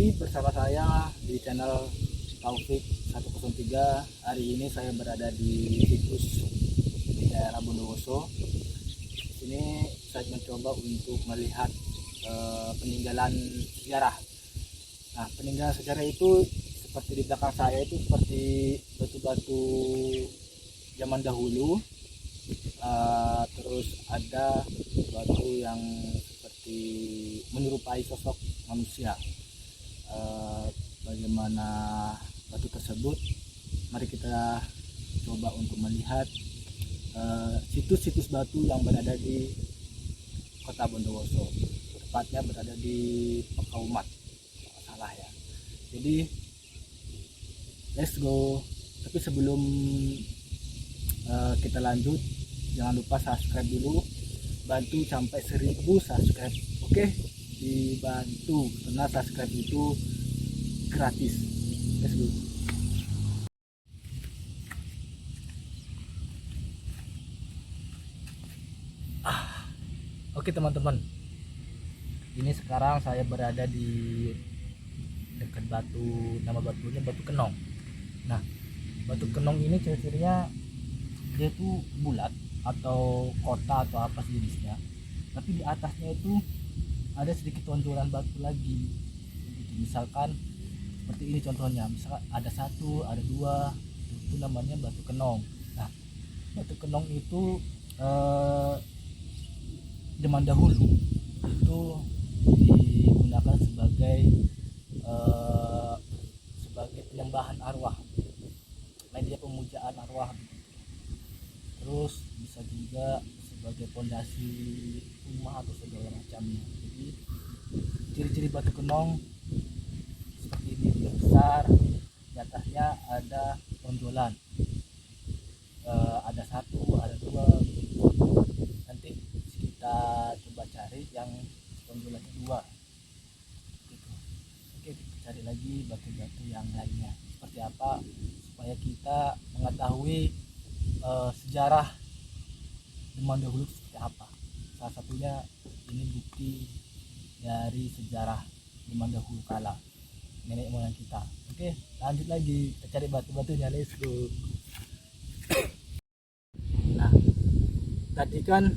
lagi bersama saya di channel Taufik 103. Hari ini saya berada di situs di daerah Bondowoso. Di sini saya mencoba untuk melihat peninggalan sejarah. Nah, peninggalan sejarah itu seperti di belakang saya itu seperti batu-batu zaman dahulu. Terus ada batu yang seperti menyerupai sosok manusia. Bagaimana batu tersebut, mari kita coba untuk melihat situs-situs batu yang berada di kota Bondowoso, tepatnya berada di Pekaumat, salah ya. Jadi let's go. Tapi sebelum kita lanjut, jangan lupa subscribe dulu, bantu sampai 1000 subscribe. Oke, dibantu karena subscribe itu gratis. Let's go. Oke teman-teman, ini sekarang saya berada di dekat batu, nama batunya Batu Kenong. Nah, Batu Kenong ini ciri-cirinya dia tuh bulat atau kota atau apa jenisnya, tapi di atasnya itu ada sedikit tonjolan batu lagi gitu. Misalkan seperti ini contohnya, misalkan ada satu, ada dua, itu namanya Batu Kenong. Nah, Batu Kenong itu zaman dahulu itu digunakan sebagai penyembahan arwah, media pemujaan arwah. Terus bisa juga sebagai pondasi rumah atau segala macamnya. Jadi ciri-ciri Batu Kenong seperti ini, dia besar, di atasnya ada tonjolan, ada satu, ada dua. Nanti kita coba cari yang tonjolannya dua gitu. Oke, kita cari lagi batu-batu yang lainnya seperti apa, supaya kita mengetahui sejarah zaman dahulu seperti apa. Salah satunya ini bukti dari sejarah zaman dahulu kala, nenek moyang kita. Oke, lanjut lagi, kita cari batu-batunya, let's go. Nah, tadi kan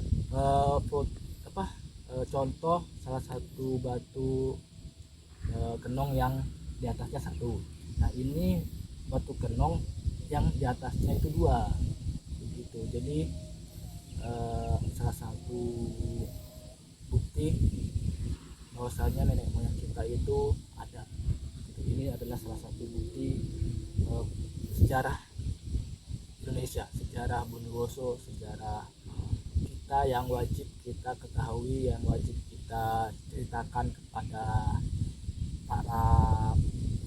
contoh salah satu batu kenong yang di atasnya satu. Nah, ini batu kenong yang di atasnya itu dua begitu. Jadi salah satu bukti bahwasanya nenek moyang kita itu ada gitu. Ini adalah salah satu bukti sejarah Indonesia, sejarah Bondowoso, sejarah kita yang wajib kita ketahui, yang wajib kita ceritakan kepada para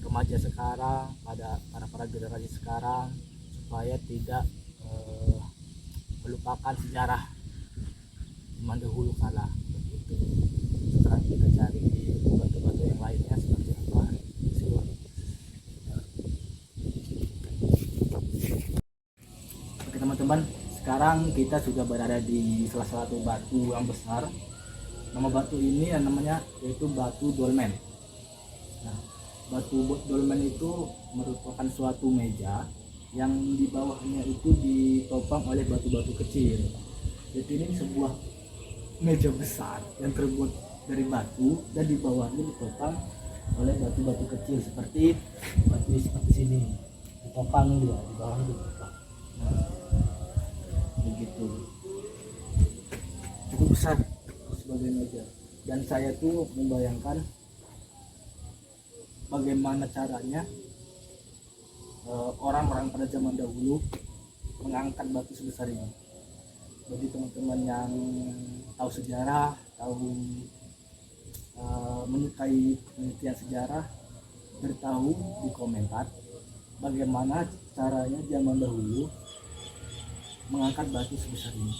remaja sekarang, pada para generasi sekarang, supaya tidak melupakan sejarah zaman dahulu kala begitu. Sekarang kita cari batu-batu yang lainnya seperti apa. Oke teman-teman, sekarang kita sudah berada di salah satu batu yang besar. Nama batu ini namanya yaitu batu dolmen. Nah, batu dolmen itu merupakan suatu meja yang di bawahnya itu ditopang oleh batu-batu kecil. Jadi ini sebuah meja besar yang terbuat dari batu dan di bawahnya ditopang oleh batu-batu kecil seperti batu seperti sini. Ditopang dia, di bawahnya ditopang. Nah, begitu. Cukup besar sebagai meja. Dan saya tuh membayangkan bagaimana caranya orang-orang pada zaman dahulu mengangkat batu sebesar ini. Bagi teman-teman yang tahu sejarah, tahu menyukai penelitian sejarah, beritahu di komentar bagaimana caranya zaman dahulu mengangkat batu sebesar ini.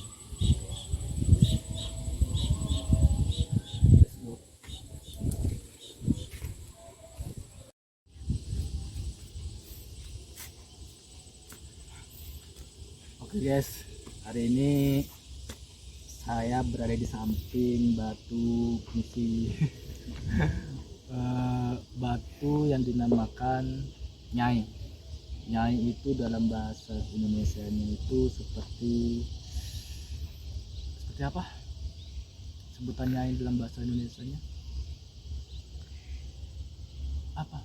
Oke guys, hari ini saya berada di samping batu fungsi batu yang dinamakan Nyai. Nyai itu dalam bahasa Indonesianya itu seperti apa? Sebutan Nyai dalam bahasa Indonesianya apa?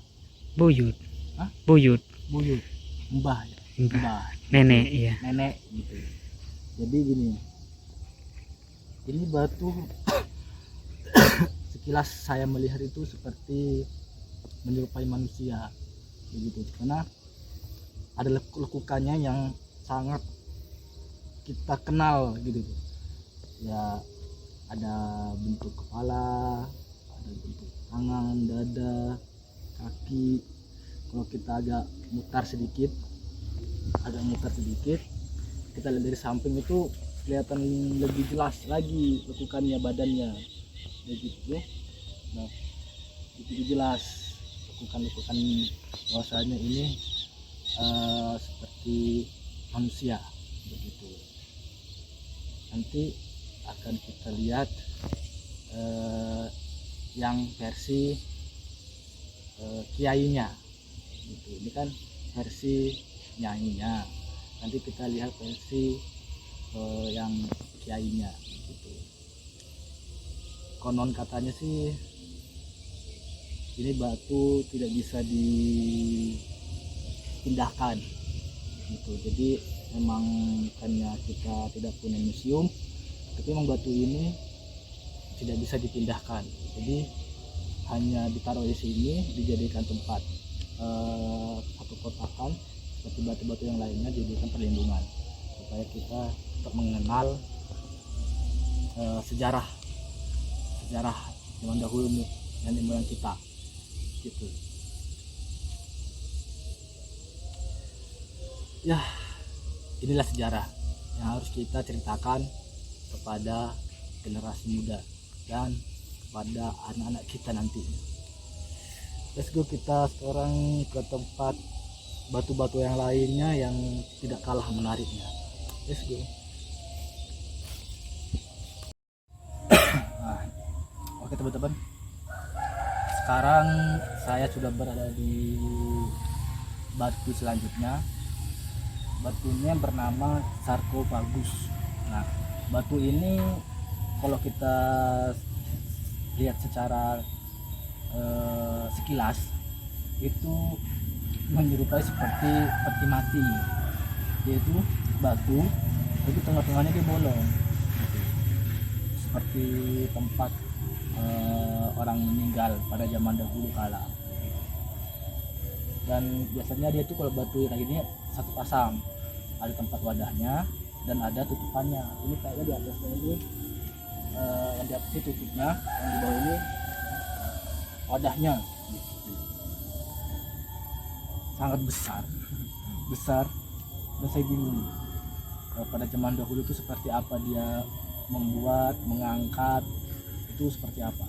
Buyut. Hah? Buyut. Buyut. Mbah ya. Mbah. Nenek ya. Nenek gitu. Jadi gini. Ini batu sekilas saya melihat itu seperti menyerupai manusia begitu, karena ada lekukannya yang sangat kita kenal gitu ya, ada bentuk kepala, ada bentuk tangan, dada, kaki. Kalau kita agak mutar sedikit, kita lihat dari samping itu kelihatan lebih jelas lagi lekukannya, badannya begitu. Nah, itu jelas lekukan bahwasanya ini seperti manusia begitu. Nanti akan kita lihat yang versi kiainya gitu. Ini kan versi nyainya, nanti kita lihat versi yang kiainya gitu. Konon katanya sih ini batu tidak bisa dipindahkan gitu. Jadi memang bukannya kita tidak punya museum, tapi memang batu ini tidak bisa dipindahkan. Jadi hanya ditaruh di sini, dijadikan tempat satu kotakan seperti batu-batu yang lainnya, dijadikan perlindungan supaya kita tetap mengenal sejarah zaman dahulu nih, nenek moyang kita gitu. Ya, inilah sejarah yang harus kita ceritakan kepada generasi muda dan kepada anak-anak kita nanti. Let's go, kita sekarang ke tempat batu-batu yang lainnya yang tidak kalah menariknya. Let's go. Nah, oke teman-teman, sekarang saya sudah berada di batu selanjutnya. Batunya bernama sarkofagus. Nah, batu ini kalau kita lihat secara sekilas itu menyerupai seperti peti mati, yaitu batu itu tengah-tengahnya dia bolong gitu. Seperti tempat orang meninggal pada zaman dahulu kala. Dan biasanya dia tuh kalau batu kayak gini satu pasang, ada tempat wadahnya dan ada tutupannya. Ini kayaknya di atasnya ini yang di atas ini tutupnya, yang di bawah ini wadahnya gitu. Sangat besar dan saya bingung pada zaman dahulu itu seperti apa dia membuat, mengangkat, itu seperti apa.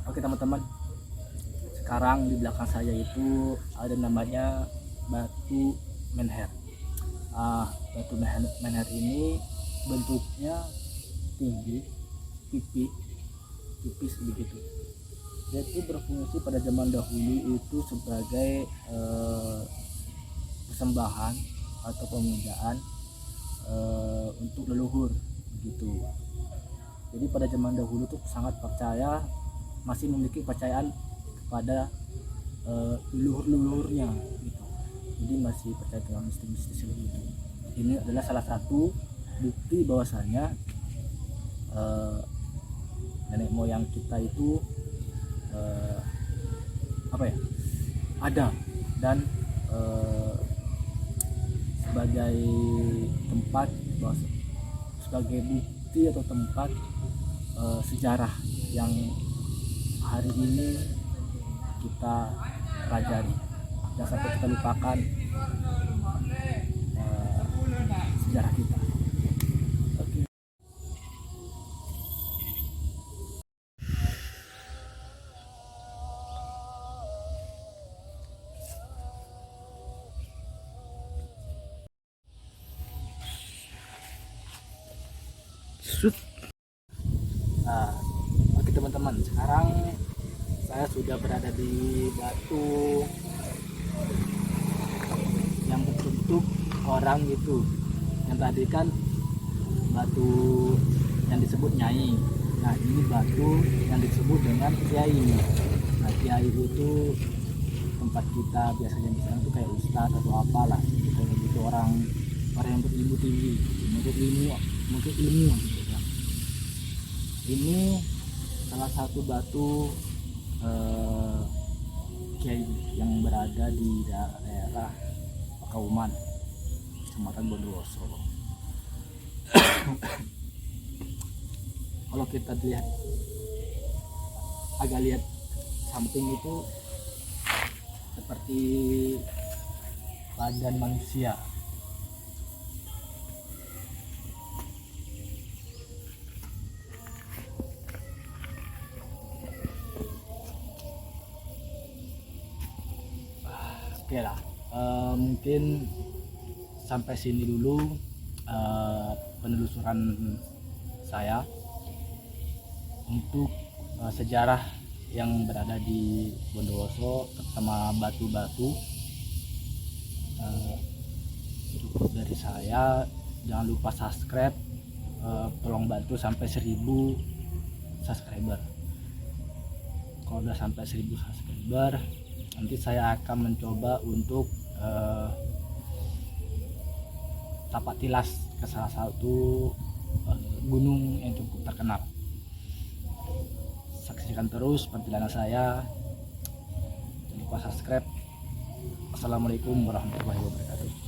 Oke teman-teman, sekarang di belakang saya itu ada namanya batu menhir. Batu menhir ini bentuknya tinggi, tipis begitu. Dia itu berfungsi pada zaman dahulu itu sebagai persembahan atau pemujaan untuk leluhur begitu. Jadi pada zaman dahulu tuh sangat percaya, masih memiliki kepercayaan kepada leluhur-leluhurnya gitu. Jadi masih percaya dengan mistis-mistis itu. Ini adalah salah satu bukti bahwasanya nenek moyang kita itu ada, dan sebagai tempat, sebagai bukti atau tempat sejarah yang hari ini kita pelajari. Jangan sampai kita lupakan sejarah kita. Sut. Nah, oke teman-teman, sekarang saya sudah berada di batu yang berbentuk orang itu. Yang tadi kan batu yang disebut nyai. Nah, ini batu yang disebut dengan kiai. Nah, kiai itu tempat kita biasanya di sana tuh kayak ustadz atau apalah gitu, gitu orang yang berilmu tinggi, mungkin ilmu gitu ya. Ini salah satu batu kiai yang berada di daerah Pakauman, Kecamatan Bondowoso. Kalau kita lihat samping itu seperti badan manusia. Oke lah, mungkin sampai sini dulu penelusuran saya untuk sejarah yang berada di Bondowoso bersama batu-batu. Cukup dari saya, jangan lupa subscribe, tolong bantu sampai 1000 subscriber. Kalau udah sampai 1000 subscriber, nanti saya akan mencoba untuk tapak tilas ke salah satu gunung yang cukup terkenal. Saksikan terus perjalanan saya. Jangan lupa subscribe. Assalamualaikum warahmatullahi wabarakatuh.